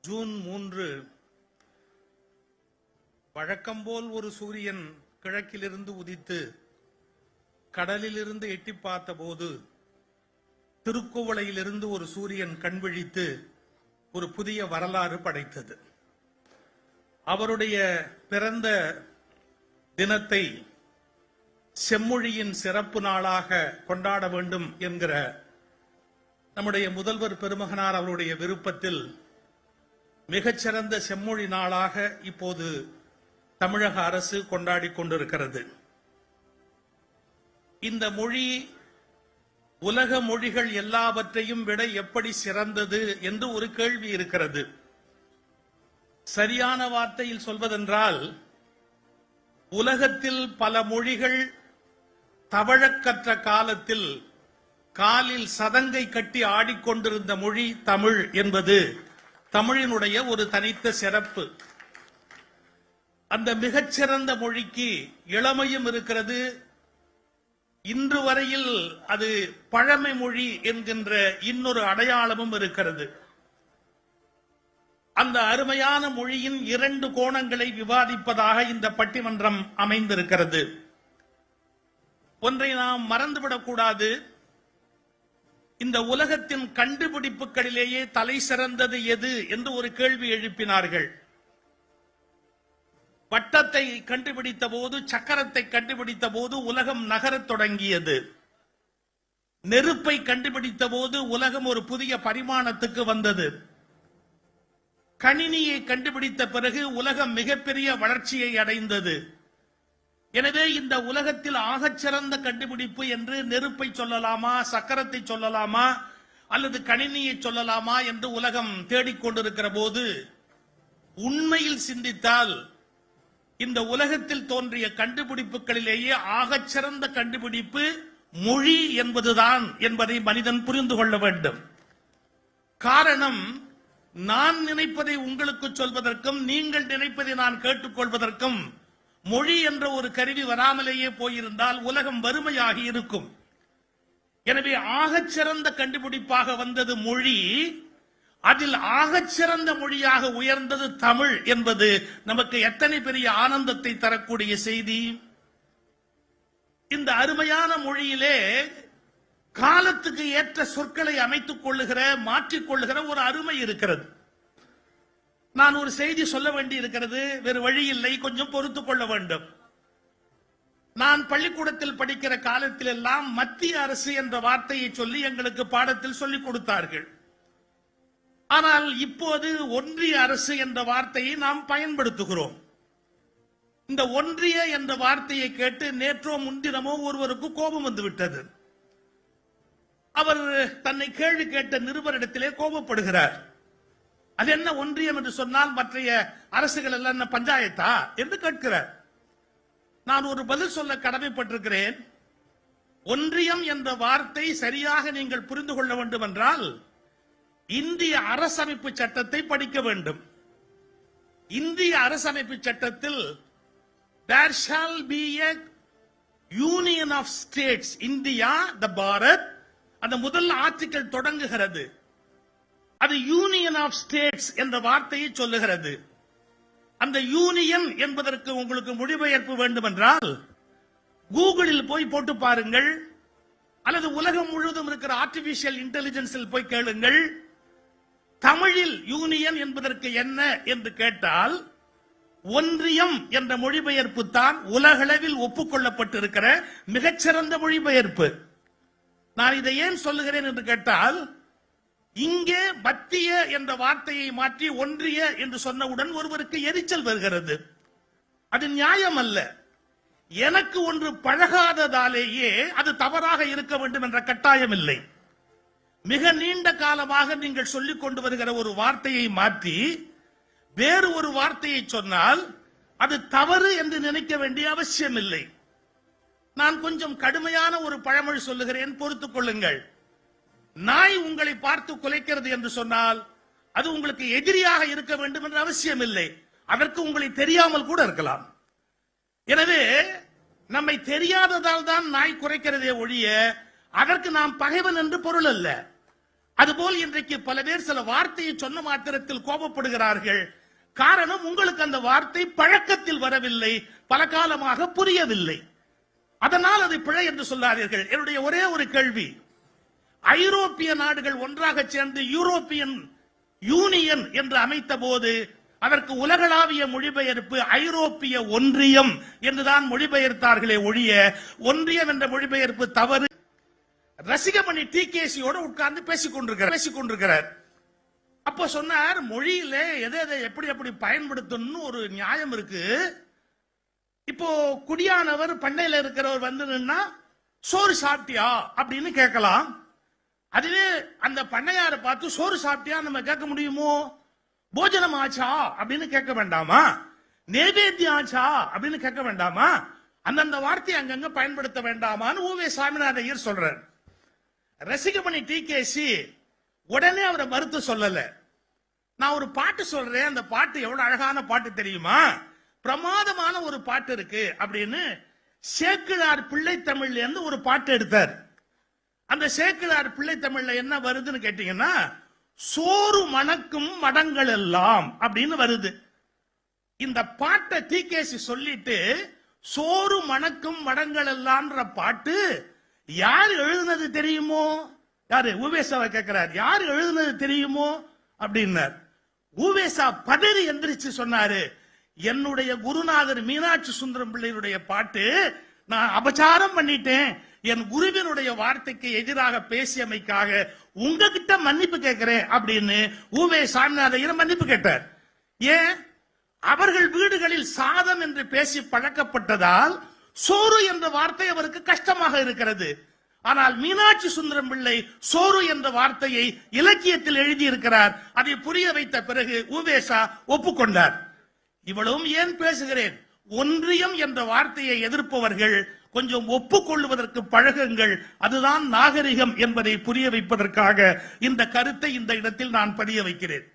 June 3 வழக்கம்போல் ஒரு சூரியன் கிழக்கிலிருந்து உதித்து கடலிலிருந்து எட்டி பார்த்த போது திருக்குவளையிலிருந்து ஒரு சூரியன் கண்விழித்து ஒரு புதிய வரலாறு படைத்தது. அவருடைய பிறந்த தினத்தை செம்மொழியின் சிறப்பு நாளாக கொண்டாட வேண்டும் என்கிற நம்முடைய முதல்வர் பெருமகனார் அவருடைய விருப்பத்தில் மிகச்சிறந்த செம்மொழி நாளாக இப்போது தமிழக அரசு கொண்டாடி கொண்டிருக்கிறது. இந்த மொழி உலக மொழிகள் எல்லாவற்றையும் விட எப்படி சிறந்தது என்று ஒரு கேள்வி இருக்கிறது. சரியான வார்த்தையில் சொல்வதென்றால், உலகத்தில் பல மொழிகள் தவழக்கற்ற காலத்தில் காலில் சதங்கை கட்டி ஆடிக்கொண்டிருந்த மொழி தமிழ் என்பது தமிழினுடைய ஒரு தனித்த சிறப்பு. அந்த மிகச்சிறந்த மொழிக்கு இளமையும் இருக்கிறது. இன்று வரையில் அது பழமை மொழி என்கின்ற இன்னொரு அடையாளமும் இருக்கிறது. அந்த அருமையான மொழியின் இரண்டு கோணங்களை விவாதிப்பதாக இந்த பட்டிமன்றம் அமைந்திருக்கிறது. ஒன்றை நாம் மறந்துவிடக்கூடாது. இந்த உலகத்தின் கண்டுபிடிப்புகளிலேயே தலை சிறந்தது எது என்று ஒரு கேள்வி எழுப்பினார்கள். வட்டத்தை கண்டுபிடித்த போது, சக்கரத்தை கண்டுபிடித்த போது உலகம் நகரத் தொடங்கியது. நெருப்பை கண்டுபிடித்த போது உலகம் ஒரு புதிய பரிமாணத்துக்கு வந்தது. கணினியை கண்டுபிடித்த பிறகு உலகம் மிகப்பெரிய வளர்ச்சியை அடைந்தது. எனவே இந்த உலகத்தில் ஆகச்சிறந்த கண்டுபிடிப்பு என்று நெருப்பை சொல்லலாமா, சக்கரத்தை சொல்லலாமா, அல்லது கணினியை சொல்லலாமா என்று உலகம் தேடிக்கொண்டிருக்கிற போது, உண்மையில் சிந்தித்தால் இந்த உலகத்தில் தோன்றிய கண்டுபிடிப்புகளிலேயே ஆகச்சிறந்த கண்டுபிடிப்பு மொழி என்பதுதான் என்பதை மனிதன் புரிந்து கொள்ள வேண்டும். காரணம், நான் நினைப்பதை உங்களுக்கு சொல்வதற்கும் நீங்கள் நினைப்பதை நான் கேட்டுக்கொள்வதற்கும் மொழி என்ற ஒரு கருவி வராமலேயே போயிருந்தால் உலகம் வறுமையாகி இருக்கும். எனவே ஆகச்சிறந்த கண்டுபிடிப்பாக வந்தது மொழி. அதில் ஆகச்சிறந்த மொழியாக உயர்ந்தது தமிழ் என்பது நமக்கு எத்தனை பெரிய ஆனந்தத்தை தரக்கூடிய செய்தி. இந்த அருமையான மொழியிலே காலத்துக்கு ஏற்ற சொற்களை அமைத்துக் கொள்ளுகிற, மாற்றிக்கொள்ளுகிற ஒரு அருமை இருக்கிறது. நான் ஒரு செய்தி சொல்ல வேண்டி இருக்கிறது, வேறு வழி இல்லை, கொஞ்சம் பொறுத்துக் கொள்ள வேண்டும். நான் பள்ளிக்கூடத்தில் படிக்கிற காலத்தில் எல்லாம் மத்திய அரசு என்ற வார்த்தையை சொல்லி எங்களுக்கு பாடத்தில் சொல்லிக் கொடுத்தார்கள். ஆனால் இப்போது ஒன்றிய அரசு என்ற வார்த்தையை நாம் பயன்படுத்துகிறோம். இந்த ஒன்றிய என்ற வார்த்தையை கேட்டு நேற்றோ முன்தினமோ ஒருவருக்கு கோபம் வந்துவிட்டது. அவர் தன்னை கேள்வி கேட்ட நிருபரிடத்திலே கோபப்படுகிறார். அது என்ன ஒன்றியம் என்று சொன்னால் மற்றைய அரசுகள் எல்லாம் என்ன பஞ்சாயத்தா என்று கேட்கிறார். நான் ஒரு பதில் சொல்ல கடமைப்பட்டிருக்கிறேன். ஒன்றியம் என்ற வார்த்தை சரியாக நீங்கள் புரிந்து கொள்ள வேண்டும் என்றால் இந்திய அரசமைப்பு சட்டத்தை படிக்க வேண்டும். இந்திய அரசமைப்பு சட்டத்தில் there shall be a union of states, India, the Bharat, அந்த முதல் ஆர்டிகிள் தொடங்குகிறது. அது யூனியன் ஆஃப் ஸ்டேட்ஸ் என்ற வார்த்தையை சொல்லுகிறது. அந்த யூனியன் என்பதற்கு உங்களுக்கு மொழிபெயர்ப்பு வேண்டும் என்றால் கூகுளில் போய் போட்டு பாருங்கள், அல்லது உலகம் முழுவதும் இருக்கிற ஆர்டிபிஷியல் இன்டெலிஜென்ஸில் போய் கேளுங்கள். தமிழில் யூனியன் என்பதற்கு என்ன என்று கேட்டால் ஒன்றியம் என்ற மொழிபெயர்ப்பு தான் உலகளவில் ஒப்புக்கொள்ளப்பட்டிருக்கிற மிகச்சிறந்த மொழிபெயர்ப்பு. நான் இதை ஏன் சொல்லுகிறேன் என்று கேட்டால், இங்கே மத்திய என்ற வார்த்தையை மாற்றி ஒன்றிய என்று சொன்னவுடன் ஒருவருக்கு எரிச்சல் வருகிறது. அது நியாயம் அல்ல. எனக்கு ஒன்று பழகாததாலேயே அது தவறாக இருக்க வேண்டும் என்ற கட்டாயம் இல்லை. மிக நீண்ட காலமாக நீங்கள் சொல்லிக் கொண்டு வருகிற ஒரு வார்த்தையை மாற்றி வேறு ஒரு வார்த்தையை சொன்னால் அது தவறு என்று நினைக்க வேண்டிய அவசியம் இல்லை. நான் கொஞ்சம் கடுமையான ஒரு பழமொழி சொல்லுகிறேன், பொறுத்துக் கொள்ளுங்கள். நாய் உங்களை பார்த்து குலைக்கிறது என்று சொன்னால் அது உங்களுக்கு எதிரியாக இருக்க வேண்டும் என்ற அவசியம் இல்லை. அதற்கு உங்களை தெரியாமல் கூட இருக்கலாம். எனவே நம்மை தெரியாததால் தான் நாய் குறைக்கிறதே ஒழிய அதற்கு நாம் பகைவன் என்று பொருள் அல்ல. அதுபோல் இன்றைக்கு பல பேர் சில வார்த்தையை சொன்ன மாத்திரத்தில் கோபப்படுகிறார்கள். காரணம், உங்களுக்கு அந்த வார்த்தை பழக்கத்தில் வரவில்லை, பல காலமாக புரியவில்லை. அதனால் அது பிழை என்று சொல்லாதீர்கள். என்னுடைய ஒரே ஒரு கேள்வி, ஐரோப்பிய நாடுகள் ஒன்றாக சேர்ந்து யூரோப்பியன் யூனியன் என்று அமைத்த போது அதற்கு உலகளாவிய மொழிபெயர்ப்பு ஐரோப்பிய ஒன்றியம் என்றுதான் மொழிபெயர்த்தார்களே ஒழிய ஒன்றியம் என்ற மொழிபெயர்ப்பு தவறு. ரசிகமணி டிகேசியோட உட்கார்ந்து பேசிக் கொண்டிருக்கிறார். அப்போ சொன்னார், மொழியில எதை எப்படி பயன்படுத்தணும்னு ஒரு நியாயம் இருக்கு. இப்போ குடியானவர் பண்ணையில இருக்கிறவர் வந்து நின்னா சோறு சாப்பிட்டியா அப்படின்னு கேட்கலாம். அதுவே அந்த பண்ணையாரை பார்த்து சோறு சாப்பிட்டியா நம்ம கேட்க முடியுமோ? போஜனம் ஆச்சா அப்படின்னு கேட்க வேண்டாமா? நைவேத்தியம் ஆச்சா அப்படின்னு கேட்க வேண்டாமா? அந்தந்த வார்த்தையை அங்கங்க பயன்படுத்த வேண்டாமான்னு ஊவே சாமிநாத ஐயர் சொல்றார். ரசிகமணி டிகேசி உடனே அவரை மறுத்து சொல்லல. நான் ஒரு பாட்டு சொல்றேன், அந்த பாட்டு எவ்வளவு அழகான பாட்டு தெரியுமா, பிரமாதமான ஒரு பாட்டு இருக்கு அப்படின்னு சேக்கிழார் பிள்ளை தமிழ்ல இருந்து ஒரு பாட்டு எடுத்தார். அந்த சேக்கிழார் பிள்ளை தமிழ்ல என்ன வருதுன்னு கேட்டீங்கன்னா, சோறு மணக்கும் மடங்கள் எல்லாம் அப்படின்னு வருது. இந்த பாட்டை டிகேசி சொல்லிட்டு சோறு மணக்கும் மடங்கள் எல்லாம்ன்ற பாட்டு யார் எழுதுனது தெரியுமோ? யாரு? உவேசாவை கேட்கிறார், யார் எழுதுனது தெரியுமோ அப்படின்னார். உவேசா பதறி எந்திரிச்சு சொன்னாரு, என்னுடைய குருநாதர் மீனாட்சி சுந்தரம் பிள்ளையுடைய பாட்டு, நான் அபச்சாரம் பண்ணிட்டேன், என் குருவினுடைய வார்த்தைக்கு எதிராக பேசியமைக்காக உங்ககிட்ட மன்னிப்பு கேட்கிறேன் அப்படின்னு ஊவே சாமிநாதையர் மன்னிப்பு கேட்டார். ஏன்? அவர்கள் வீடுகளில் சாதம் என்று பேசி பழக்கப்பட்டதால் சோறு என்ற வார்த்தை அவருக்கு கஷ்டமாக இருக்கிறது. ஆனால் மீனாட்சி சுந்தரம் பிள்ளை சோறு என்ற வார்த்தையை இலக்கியத்தில் எழுதியிருக்கிறார். அதை புரிய வைத்த பிறகு உவேசா ஒப்புக்கொண்டார். இவ்வளவும் ஏன் பேசுகிறேன்? ஒன்றியம் என்ற வார்த்தையை எதிர்ப்பவர்கள் கொஞ்சம் ஒப்புக்கொள்வதற்கு பழகுங்கள், அதுதான் நாகரிகம் என்பதை புரிய வைப்பதற்காக இந்த கருத்தை இந்த இடத்தில் நான் பதிய வைக்கிறேன்.